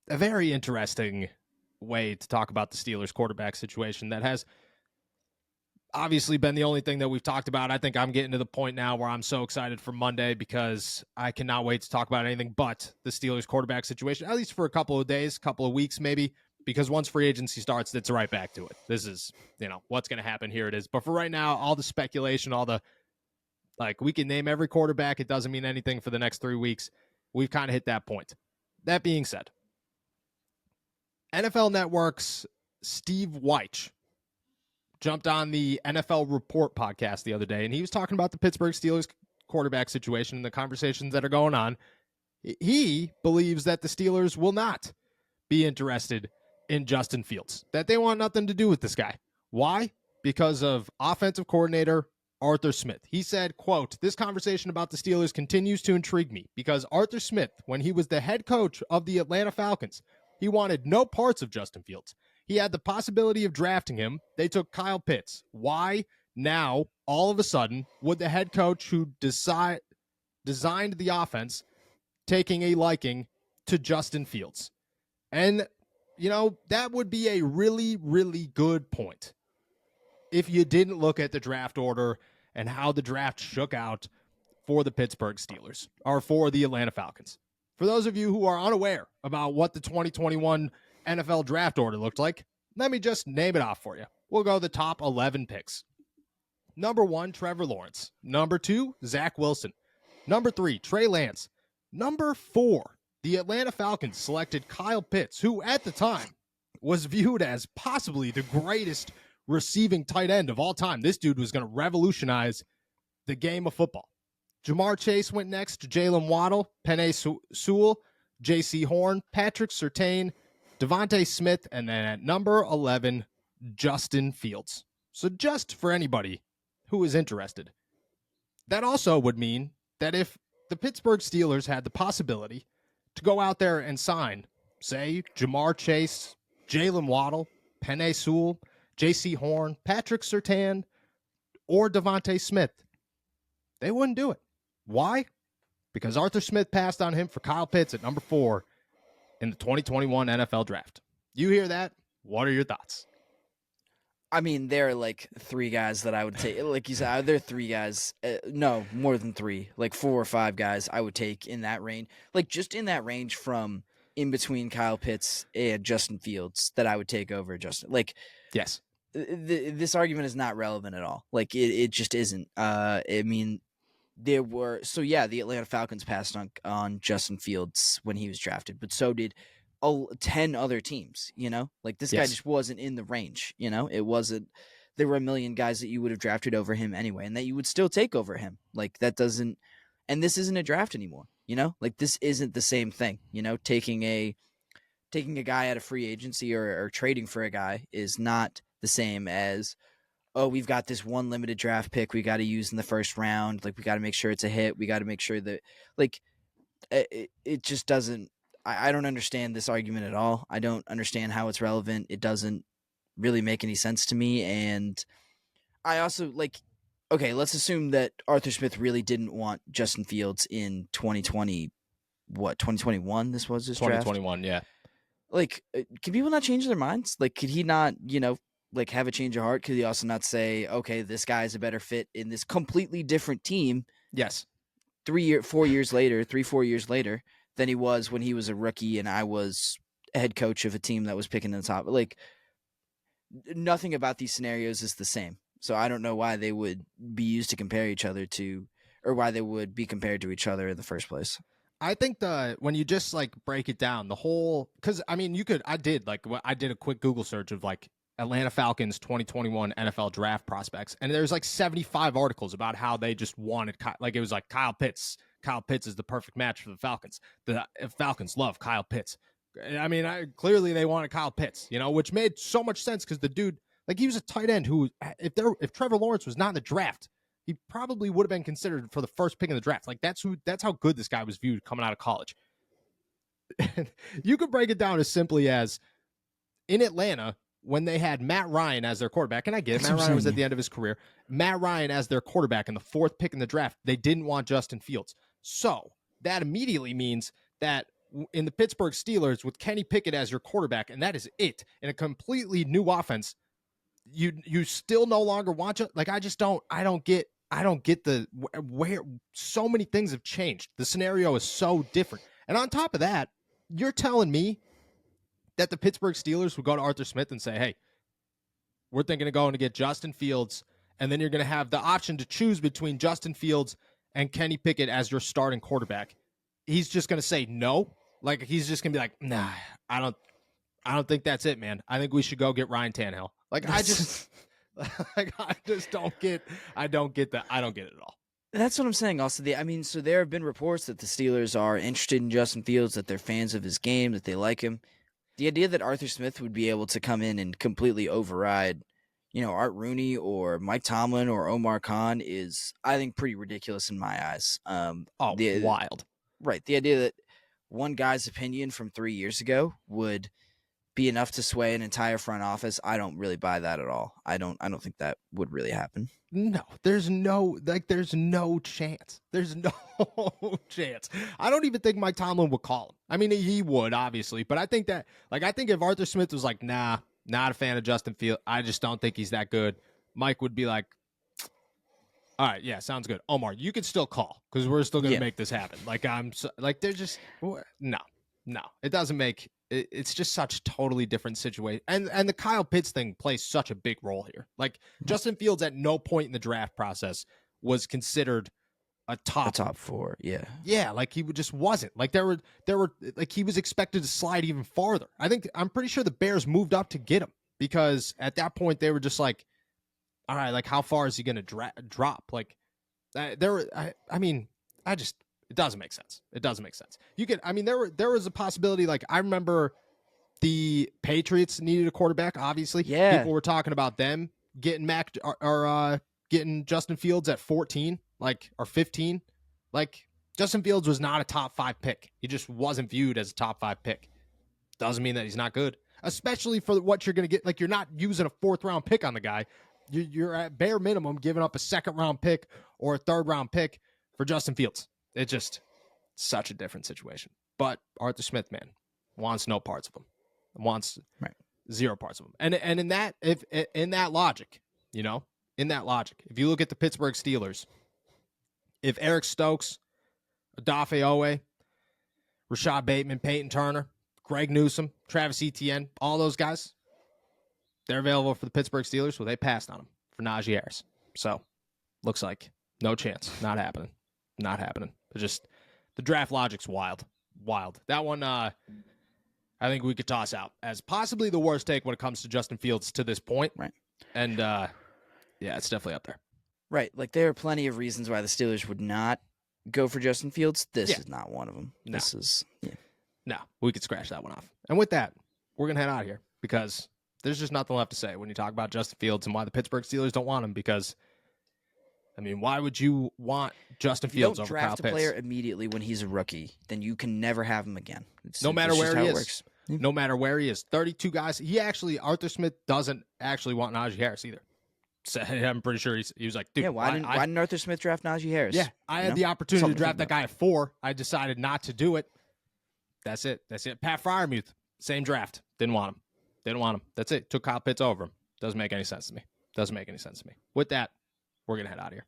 a very interesting way to talk about the Steelers quarterback situation that has obviously been the only thing that we've talked about. I think I'm getting to the point now where I'm so excited for Monday because I cannot wait to talk about anything but the Steelers quarterback situation, at least for a couple of days, couple of weeks maybe, because once free agency starts, it's right back to it. This is, what's going to happen. Here it is. But for right now, all the speculation, all the, we can name every quarterback. It doesn't mean anything for the next 3 weeks. We've kind of hit that point. That being said, NFL Network's Steve Wyche jumped on the NFL Report podcast the other day, and he was talking about the Pittsburgh Steelers quarterback situation and the conversations that are going on. He believes that the Steelers will not be interested in Justin Fields, that they want nothing to do with this guy. Why? Because of offensive coordinator Arthur Smith. He said, quote, "This conversation about the Steelers continues to intrigue me because Arthur Smith, when he was the head coach of the Atlanta Falcons, he wanted no parts of Justin Fields. He had the possibility of drafting him. They took Kyle Pitts. Why now, all of a sudden, would the head coach who designed the offense taking a liking to Justin Fields?" And, that would be a really, really good point if you didn't look at the draft order and how the draft shook out for the Pittsburgh Steelers or for the Atlanta Falcons. For those of you who are unaware about what the 2021 NFL draft order looked like, let me just name it off for you. We'll go the top 11 picks. Number 1, Trevor Lawrence. Number 2, Zach Wilson. Number 3, Trey Lance. Number 4, the Atlanta Falcons selected Kyle Pitts, who at the time was viewed as possibly the greatest receiving tight end of all time. This dude was going to revolutionize the game of football. Jamar Chase went next to Jalen Waddle, Penei Sewell, J.C. Horn, Patrick Surtain, Devontae Smith, and then at number 11, Justin Fields. So just for anybody who is interested, that also would mean that if the Pittsburgh Steelers had the possibility to go out there and sign, say, Jamar Chase, Jalen Waddle, Penei Sewell, J.C. Horn, Patrick Surtain, or Devontae Smith, they wouldn't do it. Why? Because Arthur Smith passed on him for Kyle Pitts at number 4 in the 2021 NFL Draft. You hear that? What are your thoughts? I mean, there are like 3 guys that I would take. Like you said, there are 3 guys. No, more than 3. Like 4 or 5 guys I would take in that range. Like just in that range from in between Kyle Pitts and Justin Fields that I would take over Justin. Like, yes, this argument is not relevant at all. Like it just isn't. I mean, the Atlanta Falcons passed on Justin Fields when he was drafted, but so did 10 other teams, like this guy just wasn't in the range, it wasn't, there were a million guys that you would have drafted over him anyway, and that you would still take over him. Like that doesn't, and this isn't a draft anymore, like this isn't the same thing, taking a guy out of free agency or trading for a guy is not the same as, oh, we've got this one limited draft pick we got to use in the first round. Like, we got to make sure it's a hit. We got to make sure that, like, it just doesn't, I don't understand this argument at all. I don't understand how it's relevant. It doesn't really make any sense to me. And I also, okay, let's assume that Arthur Smith really didn't want Justin Fields in 2020, 2021 this was his 2021, draft? Yeah. Can people not change their minds? Like, could he not, have a change of heart? Could he also not say, okay, this guy's a better fit in this completely different team? Yes. 4 years later than he was when he was a rookie and I was a head coach of a team that was picking in the top. Like, nothing about these scenarios is the same. So I don't know why they would be used to compare each other to, or why they would be compared to each other in the first place. I think when you just break it down, the whole, because I mean, I did a quick Google search of Atlanta Falcons 2021 NFL draft prospects, and there's 75 articles about how they just wanted, it was Kyle Pitts. Kyle Pitts is the perfect match for the Falcons. The Falcons love Kyle Pitts. I mean, clearly they wanted Kyle Pitts, which made so much sense because the dude, he was a tight end who, if Trevor Lawrence was not in the draft, he probably would have been considered for the first pick in the draft. That's how good this guy was viewed coming out of college. You could break it down as simply as in Atlanta, when they had Matt Ryan as their quarterback, and I get it, Matt Ryan was at the end of his career, Matt Ryan as their quarterback in the 4th pick in the draft, they didn't want Justin Fields. So that immediately means that in the Pittsburgh Steelers with Kenny Pickett as your quarterback, and that is it. In a completely new offense, you still no longer want to, like, I don't get the where so many things have changed. The scenario is so different. And on top of that, you're telling me that the Pittsburgh Steelers would go to Arthur Smith and say, hey, we're thinking of going to get Justin Fields, and then you're going to have the option to choose between Justin Fields and Kenny Pickett as your starting quarterback. He's just going to say no. Like, he's just going to be like, nah, I don't think that's it, man. I think we should go get Ryan Tannehill. Like, I just don't get that. I don't get it at all. That's what I'm saying. Also, so there have been reports that the Steelers are interested in Justin Fields, that they're fans of his game, that they like him. The idea that Arthur Smith would be able to come in and completely override, Art Rooney or Mike Tomlin or Omar Khan is, I think, pretty ridiculous in my eyes. Wild. Right. The idea that one guy's opinion from 3 years ago would be enough to sway an entire front office, I don't really buy that at all. I don't think that would really happen. No, there's no chance. There's no chance. I don't even think Mike Tomlin would call him. I mean, he would, obviously, but I think if Arthur Smith was like, nah, not a fan of Justin Fields, I just don't think he's that good, Mike would be like, all right, yeah, sounds good. Omar, you can still call because we're still going to make this happen. Like, they're just, no, it doesn't make, it's just such totally different situation. And the Kyle Pitts thing plays such a big role here. Like, Justin Fields at no point in the draft process was considered a top 4. Yeah. Yeah. Like, he just wasn't. Like, there were like, he was expected to slide even farther. I'm pretty sure the Bears moved up to get him because at that point they were just like, all right, like, how far is he going to drop? Like, it doesn't make sense. It doesn't make sense. There was a possibility. Like, I remember the Patriots needed a quarterback. Obviously, yeah, people were talking about them getting getting Justin Fields at 14, like, or 15. Like, Justin Fields was not a top 5 pick. He just wasn't viewed as a top 5 pick. Doesn't mean that he's not good, especially for what you're going to get. Like, you're not using a 4th round pick on the guy. You're at bare minimum giving up a 2nd round pick or a 3rd round pick for Justin Fields. It's just such a different situation. But Arthur Smith, man, wants no parts of him. Wants zero parts of him. And in that logic, if you look at the Pittsburgh Steelers, if Eric Stokes, Odafe Owe, Rashad Bateman, Peyton Turner, Greg Newsome, Travis Etienne, all those guys, they're available for the Pittsburgh Steelers. Well, they passed on them for Najee Harris. So, looks like no chance. Not happening. It's just, the draft logic's wild. That one, I think we could toss out as possibly the worst take when it comes to Justin Fields to this point. Right. And, it's definitely up there. Right. Like, there are plenty of reasons why the Steelers would not go for Justin Fields. This is not one of them. No. No, we could scratch that one off. And with that, we're going to head out of here because there's just nothing left to say when you talk about Justin Fields and why the Pittsburgh Steelers don't want him. Because, why would you want Justin Fields over Kyle Pitts? If you don't draft a player immediately when he's a rookie, then you can never have him again. No matter where he is. No matter where he is. 32 guys. Arthur Smith doesn't actually want Najee Harris either. So I'm pretty sure he was like, dude. Yeah, why didn't Arthur Smith draft Najee Harris? Yeah, I had the opportunity to draft that guy at 4. I decided not to do it. That's it. Pat Freiermuth, same draft. Didn't want him. That's it. Took Kyle Pitts over him. Doesn't make any sense to me. With that, we're going to head out of here.